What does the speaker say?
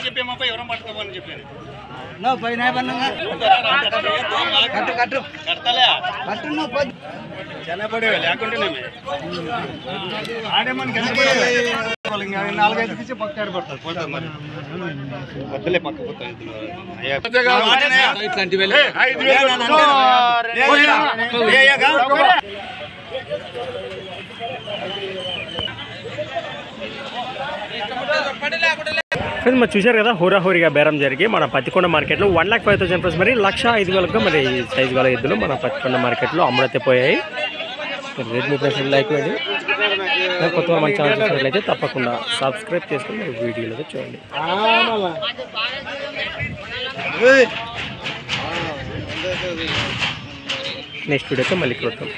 చెప్పేమో ఎవరం పట్టుకోమని చెప్పాను జనపడే లేకుంటే ఆడేమని నాలుగైదుకి పక్కన పడతారు వద్దలే పక్క పోతాయి ఫ్రెండ్స్ మరి చూశారు కదా హోరాహోరీగా బేరం జరిగి మన పత్తికొండ మార్కెట్లో 1,05,000 ప్లస్ మరి 1,05,000 మరి సైజు గల ఎద్దులు మన పత్తికొండ మార్కెట్లో అమ్ముడైతే పోయాయి. రేట్ మీ ప్లస్ లైక్ వేయండి. కొత్తగా మన ఛానల్ చూసినట్లయితే తప్పకుండా సబ్స్క్రైబ్ చేసుకుని మీరు వీడియోలో చూడండి. నెక్స్ట్ వీడియోతో మళ్ళీ కలుద్దాం.